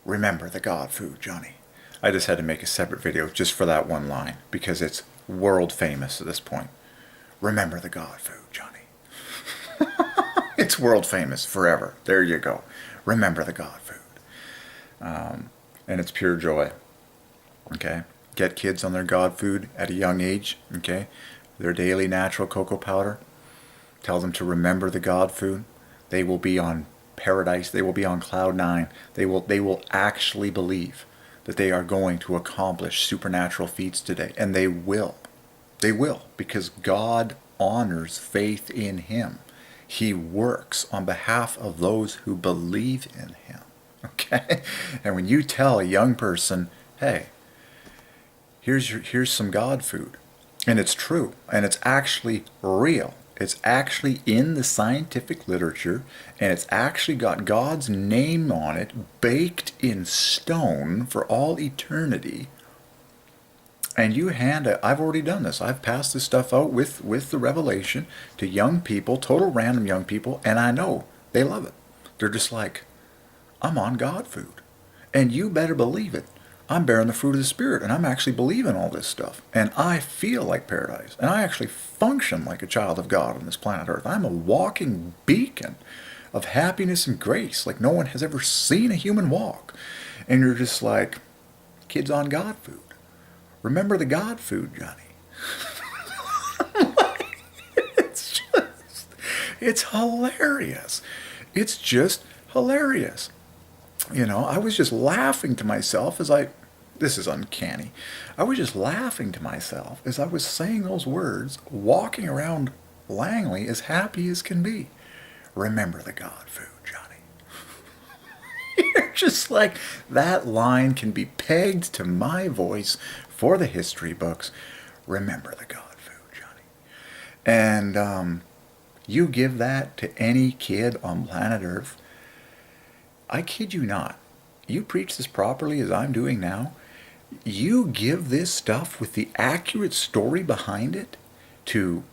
Remember the God food, Johnny. I just had to make a separate video just for that one line because it's world famous at this point. Remember the God food, Johnny. It's world famous forever. There you go. Remember the God food. And it's pure joy. Okay? Get kids on their God food at a young age. Okay? Their daily natural cocoa powder. Tell them to remember the God food. They will be on paradise. They will be on cloud nine. They will actually believe that they are going to accomplish supernatural feats today. And they will. They will. Because God honors faith in Him. He works on behalf of those who believe in Him. Okay? And when you tell a young person, hey, here's some God food, and it's true, and it's actually real. It's actually in the scientific literature, and it's actually got God's name on it, baked in stone for all eternity. And you hand it, I've already done this. I've passed this stuff out with the revelation to young people, total random young people, and I know they love it. They're just like, I'm on God food. And you better believe it. I'm bearing the fruit of the Spirit, and I'm actually believing all this stuff. And I feel like paradise. And I actually function like a child of God on this planet Earth. I'm a walking beacon of happiness and grace like no one has ever seen a human walk. And you're just like, kids on God food. Remember the God food, Johnny. It's hilarious. It's just hilarious. You know, I was just laughing to myself this is uncanny. I was just laughing to myself as I was saying those words, walking around Langley as happy as can be. Remember the God food, Johnny. You're just like, that line can be pegged to my voice for the history books. Remember the God food, Johnny. And you give that to any kid on planet Earth, I kid you not. You preach this properly as I'm doing now. You give this stuff with the accurate story behind it to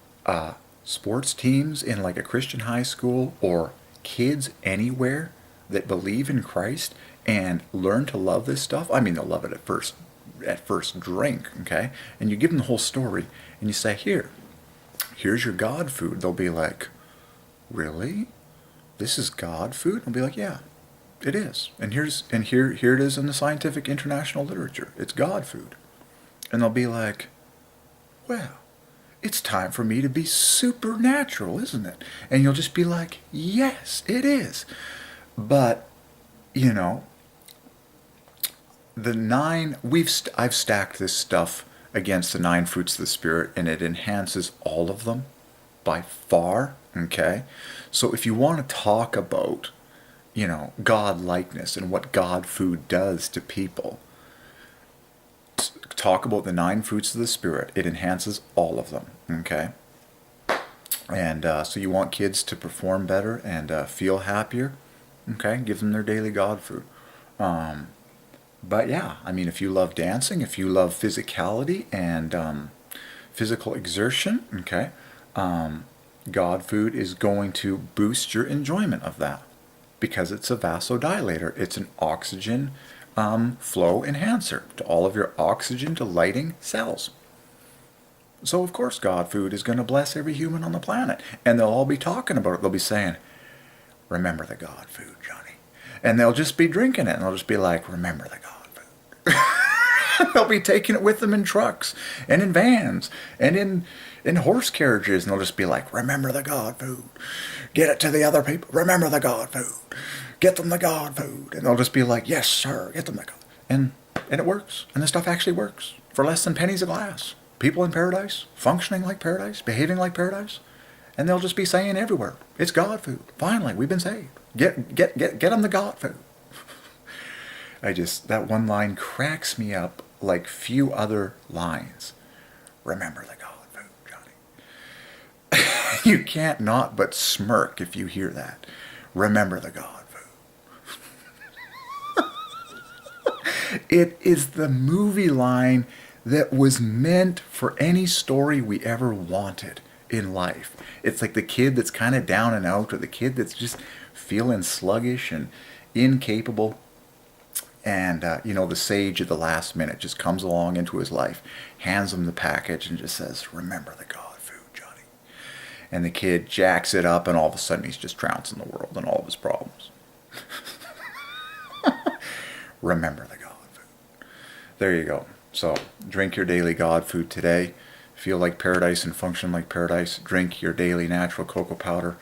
sports teams in like a Christian high school or kids anywhere that believe in Christ and learn to love this stuff. I mean, they'll love it at first drink, okay? And you give them the whole story and you say, here's your God food. They'll be like, really? This is God food? I'll be like, yeah. It is. And here it is in the scientific international literature. It's God food. And they'll be like, well, it's time for me to be supernatural, isn't it? And you'll just be like, yes, it is. But, you know, I've stacked this stuff against the 9 fruits of the Spirit, and it enhances all of them by far, okay? So if you want to talk about, you know, God likeness and what God food does to people, talk about the 9 fruits of the Spirit. It enhances all of them, okay? And so you want kids to perform better and feel happier, okay? Give them their daily God food. But yeah, I mean, if you love dancing, if you love physicality and physical exertion, okay, God food is going to boost your enjoyment of that. Because it's a vasodilator. It's an oxygen flow enhancer to all of your oxygen delighting cells. So of course God food is going to bless every human on the planet. And they'll all be talking about it. They'll be saying, remember the God food, Johnny. And they'll just be drinking it. And they'll just be like, remember the God food. They'll be taking it with them in trucks and in vans and in horse carriages. And they'll just be like, remember the God food. Get it to the other people. Remember the God food. Get them the God food. And they'll just be like, yes, sir, get them the God. And it works. And this stuff actually works. For less than pennies a glass. People in paradise, functioning like paradise, behaving like paradise. And they'll just be saying everywhere, it's God food. Finally, we've been saved. Get them the God food. That one line cracks me up like few other lines. Remember the God food, Johnny. You can't not but smirk if you hear that. Remember the God food. It is the movie line that was meant for any story we ever wanted in life. It's like the kid that's kind of down and out, or the kid that's just feeling sluggish and incapable. And, the sage at the last minute just comes along into his life, hands him the package, and just says, remember the God food, Johnny. And the kid jacks it up, and all of a sudden he's just trouncing the world and all of his problems. Remember the God food. There you go. So, drink your daily God food today. Feel like paradise and function like paradise. Drink your daily natural cocoa powder.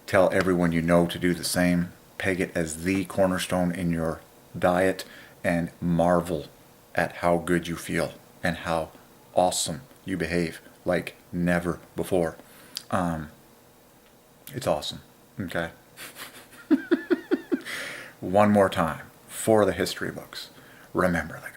Tell everyone you know to do the same. Peg it as the cornerstone in your diet, and marvel at how good you feel and how awesome you behave like never before. It's awesome. Okay. One more time for the history books. Remember the